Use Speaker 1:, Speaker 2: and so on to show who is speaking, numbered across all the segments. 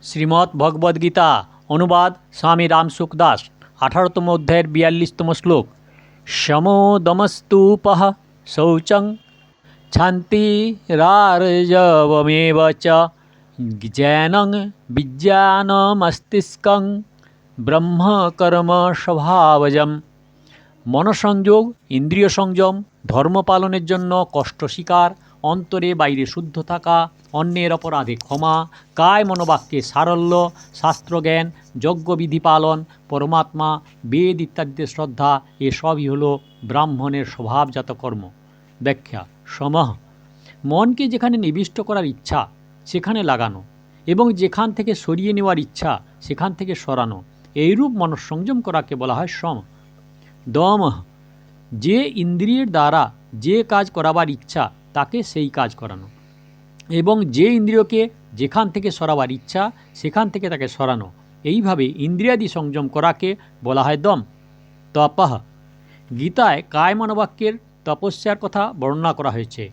Speaker 1: শ্রীমদ্ ভগবদ্গীতা অনুবাদ স্বামী রামসুখদাস 18তম অধ্যায়ের 42তম শ্লোক। শমোদমস্তূপঃ শৌচং শান্তিরার্জবমেব চ জ্ঞানং বিজ্ঞানমস্তিষ্কং ব্রহ্মকর্ম স্বভাবজম। মনসংযোগ, ইন্দ্রিয় সংযম, ধর্ম পালনের জন্য কষ্ট স্বীকার, অন্তরে বাইরে শুদ্ধ থাকা, অন্যের অপরাধে ক্ষমা, কায় মনোবাক্যে সারল্য, শাস্ত্রজ্ঞান, যজ্ঞবিধি পালন, পরমাত্মা, বেদ ইত্যাদিতে শ্রদ্ধা, এসবই হল ব্রাহ্মণের স্বভাবজাত কর্ম। ব্যাখ্যা: সমঃ মনকে যেখানে নিবিষ্ট করার ইচ্ছা সেখানে লাগানো এবং যেখান থেকে সরিয়ে নেওয়ার ইচ্ছা সেখান থেকে সরানো, এইরূপ মনঃসংযম করাকে বলা হয় সম। দমঃ যে ইন্দ্রিয়ের দ্বারা যে কাজ করাবার ইচ্ছা তাকে সেই কাজ করানো এবং যে ইন্দ্রিয়কে যেখান থেকে সরাবার ইচ্ছা সেখান থেকে তাকে সরানো, এইভাবে ইন্দ্রিয়াদি সংযম করাকে বলা হয় দম। তপঃ গীতায় কায় মনোবাক্যের তপস্যার কথা বর্ণনা করা হয়েছে।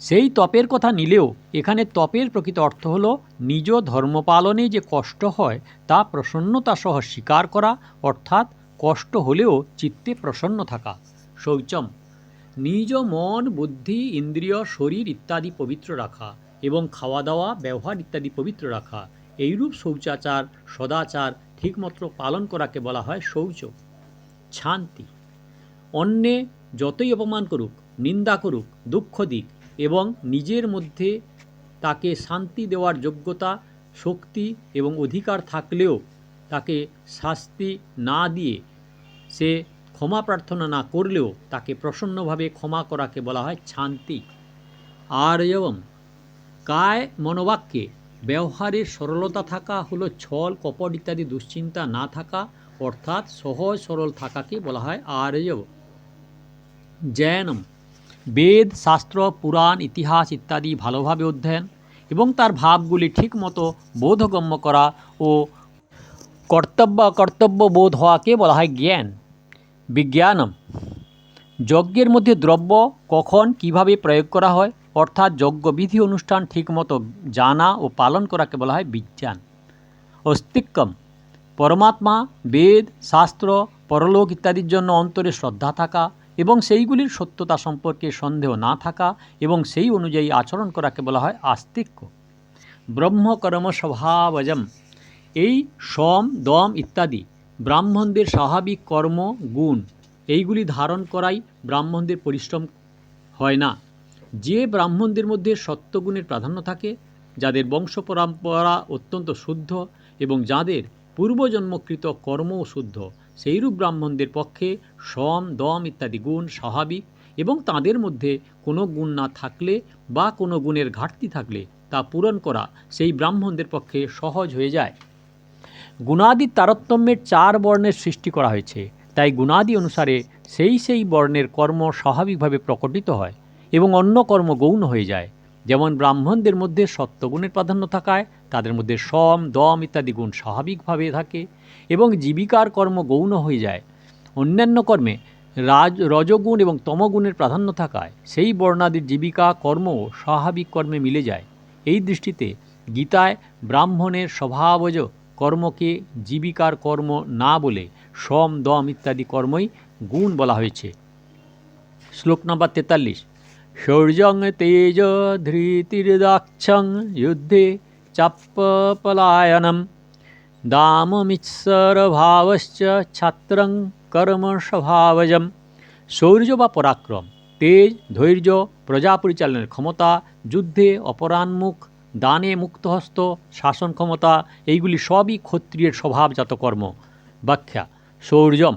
Speaker 1: সেই তপের কথা নিলেও এখানে তপের প্রকৃত অর্থ হল নিজ ধর্ম পালনে যে কষ্ট হয় তা প্রসন্নতা সহ স্বীকার করা, অর্থাৎ কষ্ট হলেও চিত্তে প্রসন্ন থাকা। শৌচম নিজ মন, বুদ্ধি, ইন্দ্রিয়, শরীর ইত্যাদি পবিত্র রাখা এবং খাওয়া দাওয়া, ব্যবহার ইত্যাদি পবিত্র রাখা, এইরূপ শৌচাচার সদাচার ঠিকমতো পালন করাকে বলা হয় শৌচ। শান্তি অন্যে যতই অপমান করুক, নিন্দা করুক, দুঃখ দিক এবং নিজের মধ্যে তাকে শান্তি দেওয়ার যোগ্যতা, শক্তি এবং অধিকার থাকলেও তাকে শাস্তি না দিয়ে, সে ক্ষমা প্রার্থনা না করলেও তাকে প্রসন্নভাবে ক্ষমা করাকে বলা হয় শান্তি। আর্জবম কায় মনোবাক্যে ব্যবহারের সরলতা থাকা হলো ছল, কপট ইত্যাদি দুশ্চিন্তা না থাকা, অর্থাৎ সহজ সরল থাকাকে বলা হয় আর্জব। জ্ঞানম বেদ, শাস্ত্র, পুরাণ, ইতিহাস ইত্যাদি ভালোভাবে অধ্যয়ন এবং তার ভাবগুলি ঠিকমতো বোধগম্য করা ও কর্তব্য বোধ হওয়াকে বলা হয় জ্ঞান। বিজ্ঞানম যজ্ঞের মধ্যে দ্রব্য কখন কিভাবে প্রয়োগ করা হয়, অর্থাৎ যজ্ঞবিধি অনুষ্ঠান ঠিকমতো জানা ও পালন করাকে বলা হয় বিজ্ঞান। অস্তিক্যম পরমাত্মা, বেদ, শাস্ত্র, পরলোক ইত্যাদির জন্য অন্তরে শ্রদ্ধা থাকা এবং সেইগুলির সত্যতা সম্পর্কে সন্দেহ না থাকা এবং সেই অনুযায়ী আচরণ করাকে বলা হয় আস্তিক্য। ব্রহ্মকর্ম স্বভাবজম এই সম, দম ইত্যাদি ব্রাহ্মণদের স্বাভাবিক কর্ম গুণ, এইগুলি ধারণ করাই ব্রাহ্মণদের পরিশ্রম হয় না। যে ব্রাহ্মণদের মধ্যে সত্যগুণের প্রাধান্য থাকে, যাদের বংশ পরম্পরা অত্যন্ত শুদ্ধ এবং যাদের পূর্বজন্মকৃত কর্মও শুদ্ধ, সেইরূপ ব্রাহ্মণদের পক্ষে সম, দম ইত্যাদি গুণ স্বাভাবিক এবং তাদের মধ্যে কোনো গুণ না থাকলে বা কোনো গুণের ঘাটতি থাকলে তা পূরণ করা সেই ব্রাহ্মণদের পক্ষে সহজ হয়ে যায়। গুণাদির তারতম্যের 4 বর্ণের সৃষ্টি করা হয়েছে, তাই গুণাদি অনুসারে সেই বর্ণের কর্ম স্বাভাবিকভাবে প্রকটিত হয় এবং অন্য কর্ম গৌণ হয়ে যায়। যেমন ব্রাহ্মণদের মধ্যে সত্যগুণের প্রাধান্য থাকায় তাদের মধ্যে সম, দম ইত্যাদি গুণ স্বাভাবিকভাবে থাকে এবং জীবিকার কর্ম গৌণ হয়ে যায়। অন্যান্য কর্মে রজগুণ এবং তমগুণের প্রাধান্য থাকায় সেই বর্ণাদির জীবিকা কর্ম স্বাভাবিক কর্মে মিলে যায়। এই দৃষ্টিতে গীতায় ব্রাহ্মণের স্বভাবজ কর্মকে জীবিকার কর্ম না বলে সম, দম ইত্যাদি কর্মই গুণ বলা হয়েছে। শ্লোক নম্বর 43। শৌর্যং তেজ ধৃতির্দাক্ষং যুদ্ধে চাপ্যপলায়নম দামমিৎসরভাবশ্চ ছাত্রং কর্ম স্বভাবজম। শৌর্য বা পরাক্রম, তেজ, ধৈর্য, প্রজা পরিচালনের ক্ষমতা, যুদ্ধে অপরাণমুখ, দানে মুক্তহস্ত, শাসন ক্ষমতা, এইগুলি সবই ক্ষত্রিয়ের স্বভাবজাত কর্ম। ব্যাখ্যা: শৌর্যম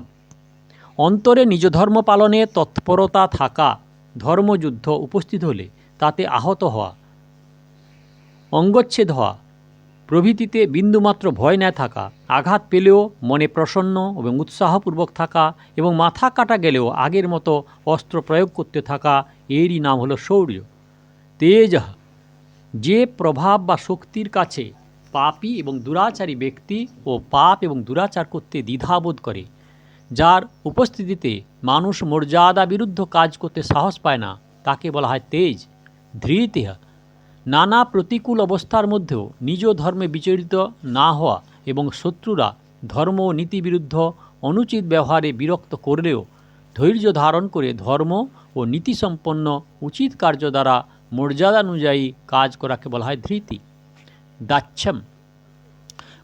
Speaker 1: অন্তরে নিজ ধর্ম পালনে তৎপরতা থাকা, ধর্মযুদ্ধ উপস্থিত হলে তাতে আহত হওয়া, অঙ্গচ্ছেদ হওয়া প্রভৃতিতে বিন্দুমাত্র ভয় না থাকা, আঘাত পেলেও মনে প্রসন্ন এবং উৎসাহপূর্বক থাকা এবং মাথা কাটা গেলেও আগের মতো অস্ত্র প্রয়োগ করতে থাকা, এরই নাম হলো শৌর্য। তেজ যে প্রভাব বা শক্তির কাছে পাপী এবং দুরাচারী ব্যক্তি ও পাপ এবং দুরাচার করতে দ্বিধাবোধ করে, যার উপস্থিতিতে মানুষ মর্যাদা বিরুদ্ধ কাজ করতে সাহস পায় না, তাকে বলা হয় তেজ। ধৃতিঃ নানা প্রতিকূল অবস্থার মধ্যেও নিজ ধর্মে বিচলিত না হওয়া এবং শত্রুরা ধর্ম ও নীতি বিরুদ্ধ অনুচিত ব্যবহারে বিরক্ত করলেও ধৈর্য ধারণ করে ধর্ম ও নীতিসম্পন্ন উচিত কার্য দ্বারা মর্যাদানুযায়ী কাজ করাকে বলা হয় ধৃতি। দাচ্ছম,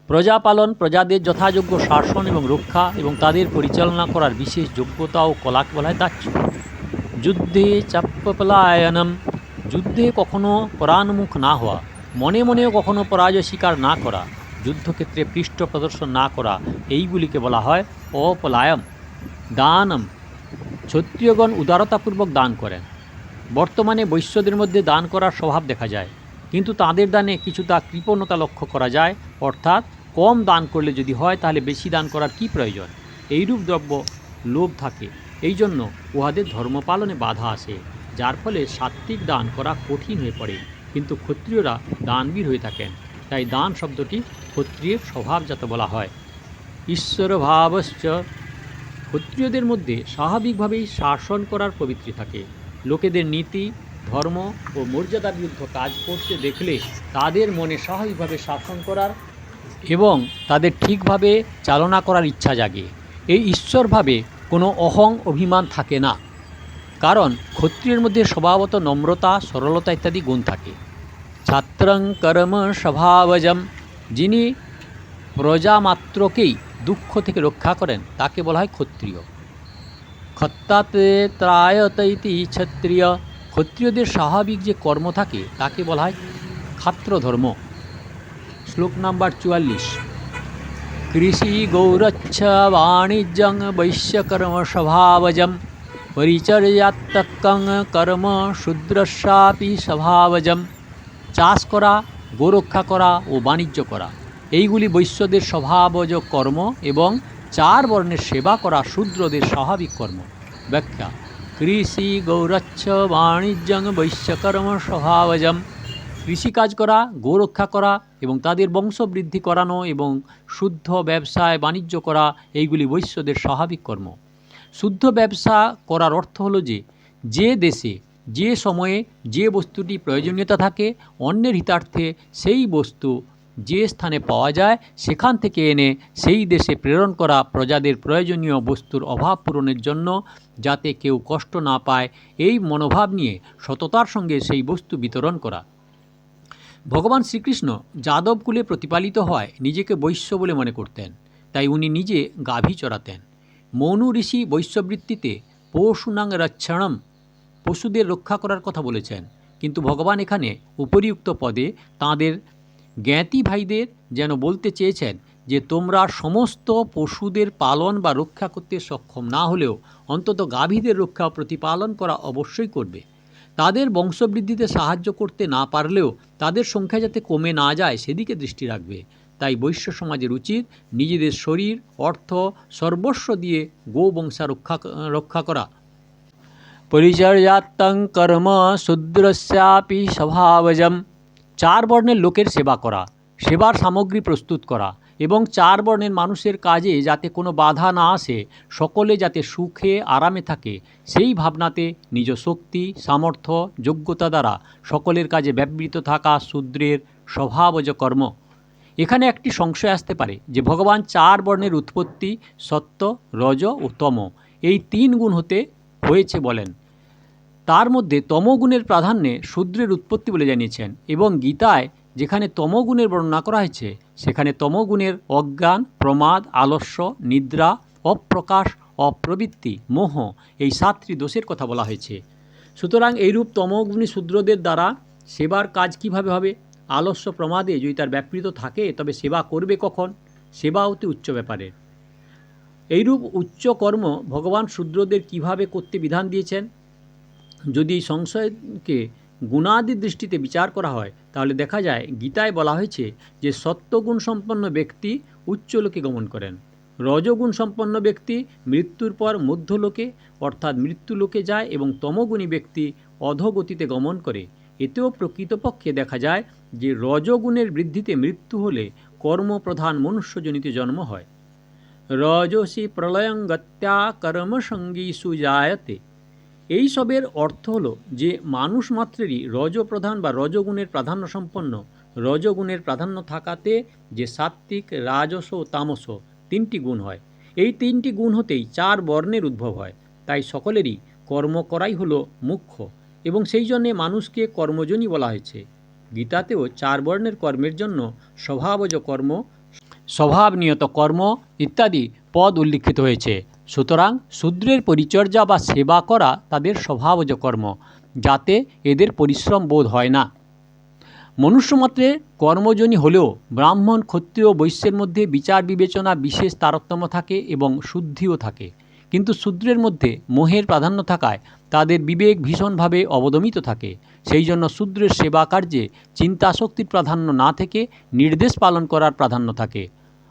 Speaker 1: প্রজাপালন, প্রজাদের যথাযোগ্য শাসন এবং রক্ষা এবং তাদের পরিচালনা করার বিশেষ যোগ্যতা ও কলাকে বলা হয় দাচ্ছ। যুদ্ধে চাপ্পপলায়নম, যুদ্ধে কখনো পরান্মুখ না হওয়া, মনে মনেও কখনো পরাজয় স্বীকার না করা, যুদ্ধক্ষেত্রে পৃষ্ঠ প্রদর্শন না করা, এইগুলিকে বলা হয় অপলায়ম। দানম, ক্ষত্রিয়গণ উদারতাপূর্বক দান করেন। বর্তমানে বৈশ্যদের মধ্যে দান করার স্বভাব দেখা যায়, কিন্তু তাদের দানে কিছুটা কৃপণতা লক্ষ্য করা যায়, অর্থাৎ কম দান করলে যদি হয় তাহলে বেশি দান করার কি প্রয়োজন, এইরূপ দ্রব্য লোভ থাকে। এই জন্য উহাদের ধর্ম পালনে বাধা আসে, যার ফলে সাত্ত্বিক দান করা কঠিন হয়ে পড়ে, কিন্তু ক্ষত্রিয়রা দানবীর হয়ে থাকেন, তাই দান শব্দটি ক্ষত্রিয়ের স্বভাবজাত বলা হয়। ঈশ্বর ভাবশ্চ, ক্ষত্রিয়দের মধ্যে স্বাভাবিকভাবেই শাসন করার প্রবৃত্তি থাকে। লোকেদের নীতি, ধর্ম ও মর্যাদার বিরুদ্ধে কাজ করতে দেখলে তাদের মনে স্বাভাবিকভাবে শাসন করার এবং তাদের ঠিকভাবে চালনা করার ইচ্ছা জাগে। এই ঈশ্বরভাবে কোনো অহং অভিমান থাকে না, কারণ ক্ষত্রিয়ের মধ্যে স্বভাবত নম্রতা, সরলতা ইত্যাদি গুণ থাকে। ছাত্রং কর্ম স্বভাবজম, যিনি প্রজামাত্রকেই দুঃখ থেকে রক্ষা করেন তাকে বলা হয় ক্ষত্রিয়। ক্ষত্তাতে ত্রায়তৈতি ক্ষত্রিয়, ক্ষত্রিয়দের স্বাভাবিক যে কর্ম থাকে তাকে বলা হয় ক্ষাত্রধর্ম। শ্লোক নাম্বার 44। কৃষি গৌরচ্ছ বাণিজ্যং বৈশ্যকর্ম স্বভাবজম পরিচর্যাত্মকং কর্ম শূদ্রস্যাপি স্বভাবজম। চাষ করা, গোরক্ষা করা ও বাণিজ্য করা, এইগুলি বৈশ্যদের স্বভাবজ কর্ম এবং 4 বর্ণের সেবা করা শূদ্রদের স্বাভাবিক কর্ম। ব্যাখ্যা: কৃষি গৌরচ্ছ বাণিজ্যং বৈশ্যকর্ম স্বভাবজম, কৃষিকাজ করা, গোরক্ষা করা এবং তাদের বংশবৃদ্ধি করানো এবং শুদ্ধ ব্যবসায় বাণিজ্য করা, এইগুলি বৈশ্যদের স্বাভাবিক কর্ম। শুদ্ধ ব্যবসা করার অর্থ হলো যে দেশে যে সময়ে যে বস্তুটি প্রয়োজনীয়তা থাকে, অন্যের হিতার্থে সেই বস্তু যে স্থানে পাওয়া যায় সেখান থেকে এনে সেই দেশে প্রেরণ করা প্রজাদের প্রয়োজনীয় বস্তুর অভাব পূরণের জন্য, যাতে কেউ কষ্ট না পায়, এই মনোভাব নিয়ে সততার সঙ্গে সেই বস্তু বিতরণ করা। ভগবান শ্রীকৃষ্ণ যাদবকুলে প্রতিপালিত হওয়ায় নিজেকে বৈশ্য বলে মনে করতেন, তাই উনি নিজে গাভী চড়াতেন। মনু ঋষি বৈশ্যবৃত্তিতে পশুনাং রক্ষণম, পশুদের রক্ষা করার কথা বলেছেন, কিন্তু ভগবান এখানে উপরিউক্ত পদে তাঁদের জ্ঞাতি ভাইদের যেন বলতে চেয়েছেন যে তোমরা সমস্ত পশুদের পালন বা রক্ষা করতে সক্ষম না হলেও অন্তত গাভীদের রক্ষা ও প্রতিপালন করা অবশ্যই করবে। তাদের বংশবৃদ্ধিতে সাহায্য করতে না পারলেও তাদের সংখ্যা যাতে কমে না যায় সেদিকে দৃষ্টি রাখবে। তাই বৈশ্য সমাজের উচিত নিজেদের শরীর, অর্থ, সর্বস্ব দিয়ে গোবংশা রক্ষা করা। পরিচর্যাত্মং কর্ম শূদ্রস্যাপি স্বভাবজম, 4 বর্ণের লোকের সেবা করা, সেবার সামগ্রী প্রস্তুত করা এবং 4 বর্ণের মানুষের কাজে যাতে কোনো বাধা না আসে, সকলে যাতে সুখে আরামে থাকে, সেই ভাবনাতে নিজ শক্তি, সামর্থ্য, যোগ্যতা দ্বারা সকলের কাজে ব্যবহৃত থাকা শূদ্রের স্বভাবজ কর্ম। এখানে একটি সংশয় আসতে পারে যে ভগবান 4 বর্ণের উৎপত্তি সত্ত্ব, রজ ও তম, এই 3 গুণ হতে হয়েছে বলেন। তার মধ্যে তমগুণের প্রাধান্যে শূদ্রের উৎপত্তি বলে জানিয়েছেন, এবং গীতায় যেখানে তমগুণের বর্ণনা করা হয়েছে সেখানে তমগুণের অজ্ঞান, প্রমাদ, আলস্য, নিদ্রা, অপ্রকাশ, অপ্রবৃত্তি, মোহ, এই 7টি দোষের কথা বলা হয়েছে। সুতরাং এইরূপ তমগুণী শূদ্রদের দ্বারা সেবার কাজ কিভাবে হবে? আলস্য, প্রমাদে যদি তার ব্যাপৃত থাকে তবে সেবা করবে কখন? সেবা অতি উচ্চ ব্যাপারের। এইরূপ উচ্চ কর্ম ভগবান শূদ্রদের কিভাবে করতে বিধান দিয়েছেন? যদি এই সংশয়কে গুণাদির দৃষ্টিতে বিচার করা হয় তাহলে দেখা যায় গীতায় বলা হয়েছে যে সত্ত্বগুণ সম্পন্ন ব্যক্তি উচ্চলোকে গমন করেন, রজগুণ সম্পন্ন ব্যক্তি মৃত্যুর পর মধ্যলোকে অর্থাৎ মৃত্যুলোকে যায় এবং তমগুণী ব্যক্তি অধোগতিতে গমন করে। এতেও প্রকৃতপক্ষে দেখা যায় যে রজগুণের বৃদ্ধিতে মৃত্যু হলে কর্মপ্রধান মনুষ্যজনিত জন্ম হয়। রজসি প্রলয়ং গত্যা কর্মসঙ্গীষু জায়তে, এই সবের অর্থ হলো যে মানুষ মাত্রেরই রজপ্রধান বা রজগুণের প্রাধান্য সম্পন্ন। রজগুণের প্রাধান্য থাকাতে যে সাত্ত্বিক, রাজস ও তামস তিনটি গুণ হয়। এই তিনটি গুণ হতেই 4 বর্ণের উদ্ভব হয়। তাই সকলেরই কর্ম করাই হলো মুখ্য এবং সেই জন্যে মানুষকে কর্মজনই বলা হয়েছে। গীতাতেও 4 বর্ণের কর্মের জন্য স্বভাবজ কর্ম, স্বভাবনিয়ত কর্ম ইত্যাদি পদ উল্লিখিত হয়েছে। সুতরাং শূদ্রের পরিচর্যা বা সেবা করা তাদের স্বভাবজ কর্ম, যাতে এদের পরিশ্রম বোধ হয় না। মনুষ্যমাত্রে কর্মজনী হলেও ব্রাহ্মণ, ক্ষত্রিয়, বৈশ্যের মধ্যে বিচার বিবেচনা বিশেষ তারতম্য থাকে এবং শুদ্ধিও থাকে। কিন্তু শূদ্রের মধ্যে মোহের প্রাধান্য থাকায় তাদের বিবেক ভীষণভাবে অবদমিত থাকে। সেই জন্য শূদ্রের সেবা কার্যে চিন্তাশক্তির প্রাধান্য না থেকে নির্দেশ পালন করার প্রাধান্য থাকে।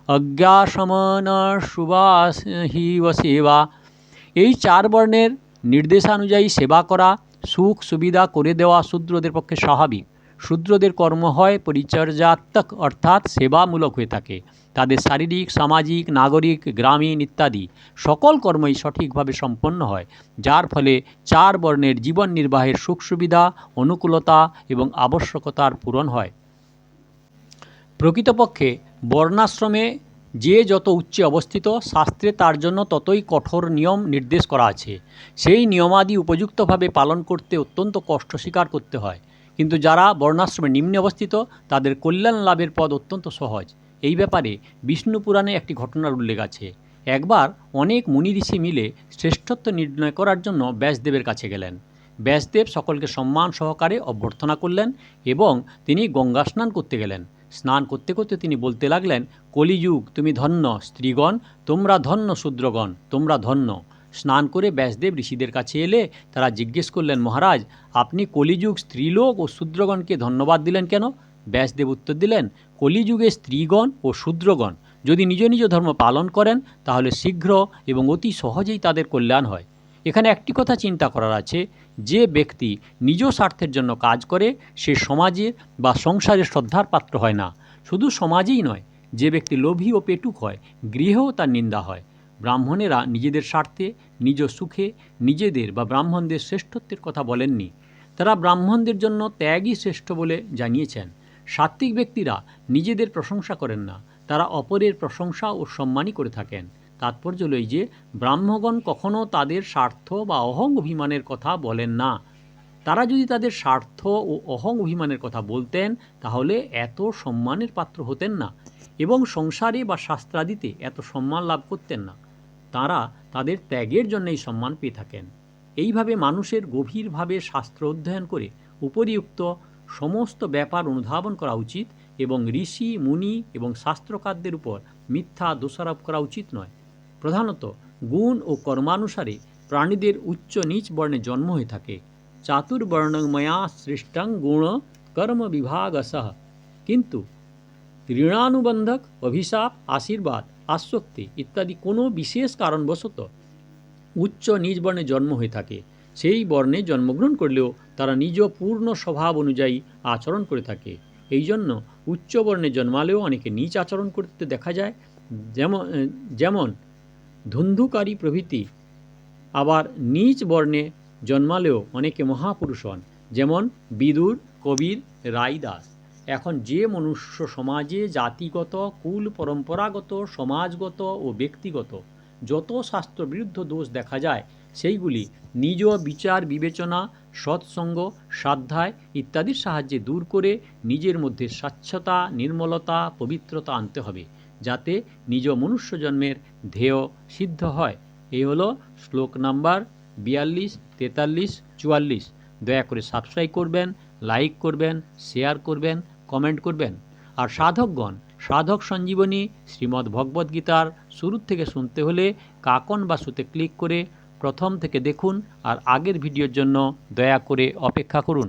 Speaker 1: অজ্ঞাসমন সুবাহিব সেবা, এই 4 বর্ণের নির্দেশানুযায়ী সেবা করা, সুখ সুবিধা করে দেওয়া শূদ্রদের পক্ষে স্বাভাবিক। শূদ্রদের কর্ম হয় পরিচর্যাত্মক অর্থাৎ সেবামূলক হয়ে থাকে। তাদের শারীরিক, সামাজিক, নাগরিক, গ্রামীণ ইত্যাদি সকল কর্মই সঠিকভাবে সম্পন্ন হয়, যার ফলে 4 বর্ণের জীবন নির্বাহের সুখ সুবিধা, অনুকূলতা এবং আবশ্যকতার পূরণ হয়। প্রকৃতপক্ষে বর্ণাশ্রমে যে যত উচ্চে অবস্থিত, শাস্ত্রে তার জন্য ততই কঠোর নিয়ম নির্দেশ করা আছে। সেই নিয়মাদি উপযুক্তভাবে পালন করতে অত্যন্ত কষ্ট স্বীকার করতে হয়। কিন্তু যারা বর্ণাশ্রমে নিম্নে অবস্থিত, তাদের কল্যাণ লাভের পথ অত্যন্ত সহজ। এই ব্যাপারে বিষ্ণু পুরাণে একটি ঘটনার উল্লেখ আছে। একবার অনেক মুনি ঋষি মিলে শ্রেষ্ঠত্ব নির্ণয় করার জন্য ব্যাসদেবের কাছে গেলেন। ব্যাসদেব সকলকে সম্মান সহকারে অভ্যর্থনা করলেন এবং তিনি গঙ্গা স্নান করতে গেলেন। স্নান করতে করতে তিনি বলতে লাগলেন, কলিযুগ তুমি ধন্য, স্ত্রীগণ তোমরা ধন্য, শূদ্রগণ তোমরা ধন্য। স্নান করে ব্যাসদেব ঋষিদের কাছে এলে তারা জিজ্ঞেস করলেন, মহারাজ আপনি কলিযুগ স্ত্রীলোক ও শূদ্রগণকে ধন্যবাদ দিলেন কেন? ব্যাসদেব উত্তর দিলেন, কলিযুগে স্ত্রীগণ ও শূদ্রগণ যদি নিজ নিজ ধর্ম পালন করেন তাহলে শীঘ্র এবং অতি সহজেই তাদের কল্যাণ হয়। এখানে একটি কথা চিন্তা করার আছে, যে ব্যক্তি নিজ স্বার্থের জন্য কাজ করে সে সমাজের বা সংসারের শ্রদ্ধার পাত্র হয় না। শুধু সমাজেই নয়, যে ব্যক্তি লোভী ও পেটুক হয় গৃহেও তার নিন্দা হয়। ব্রাহ্মণেরা নিজেদের স্বার্থে, নিজ সুখে নিজেদের বা ব্রাহ্মণদের শ্রেষ্ঠত্বের কথা বলেননি। তারা ব্রাহ্মণদের জন্য ত্যাগই শ্রেষ্ঠ বলে জানিয়েছেন। সাত্ত্বিক ব্যক্তিরা নিজেদের প্রশংসা করেন না, তারা অপরের প্রশংসা ও সম্মানই করে থাকেন। তাৎপর্য হল যে ব্রাহ্মগণ কখনও তাদের স্বার্থ বা অহং অভিমানের কথা বলেন না। তারা যদি তাদের স্বার্থ ও অহং অভিমানের কথা বলতেন তাহলে এত সম্মানের পাত্র হতেন না এবং সংসারে বা শাস্ত্রাদিতে এত সম্মান লাভ করতেন না। তারা তাদের ত্যাগের জন্য এই সম্মান পেয়ে থাকেন। এইভাবে মানুষের গভীরভাবে শাস্ত্র অধ্যয়ন করে উপরিউক্ত সমস্ত ব্যাপার অনুধাবন করা উচিত এবং ঋষি, মুনি এবং শাস্ত্রকারদের উপর মিথ্যা দোষারোপ করা উচিত নয়। প্রধানত গুণ ও কর্মানুসারে প্রাণীদের উচ্চ নীচ বর্ণে জন্ম হয়ে থাকে। চাতুর্বর্ণং ময়া সৃষ্টং গুণ কর্ম বিভাগসহ, কিন্তু ঋণানুবন্ধক, অভিশাপ, আশীর্বাদ, আসক্তি ইত্যাদি কোনো বিশেষ কারণবশত উচ্চ নিজ বর্ণে জন্ম হয়ে থাকে। সেই বর্ণে জন্মগ্রহণ করলেও তারা নিজ পূর্ণ স্বভাব অনুযায়ী আচরণ করে থাকে। এই জন্য উচ্চ বর্ণে জন্মালেও অনেকে নীচ আচরণ করতে দেখা যায়, যেমন ধুন্ধুকারী প্রভৃতি। আবার নীচ বর্ণে জন্মালেও অনেকে মহাপুরুষ হন, যেমন বিদুর, কবির, রাইদাস। এখন যে মনুষ্য সমাজে জাতিগত, কুল পরম্পরাগত, সমাজগত ও ব্যক্তিগত যত শাস্ত্রবিরুদ্ধ দোষ দেখা যায় সেইগুলি নিজ বিচার বিবেচনা, সৎসঙ্গ, স্বাধ্যায় ইত্যাদির সাহায্যে দূর করে নিজের মধ্যে স্বচ্ছতা, নির্মলতা, পবিত্রতা আনতে হবে, যাতে নিজ মনুষ্য জন্মের ধ্যেয় সিদ্ধ হয়। এই হলো শ্লোক নাম্বার 42, 43, 44। দয়া করে সাবস্ক্রাইব করবেন, লাইক করবেন, শেয়ার করবেন, কমেন্ট করবেন। আর সাধকগণ সাধক সঞ্জীবনী শ্রীমদ্ ভগবদ্ গীতার শুরু থেকে শুনতে হলে কাকন বাসুতে ক্লিক করে প্রথম থেকে দেখুন আর আগের ভিডিওর জন্য দয়া করে অপেক্ষা করুন।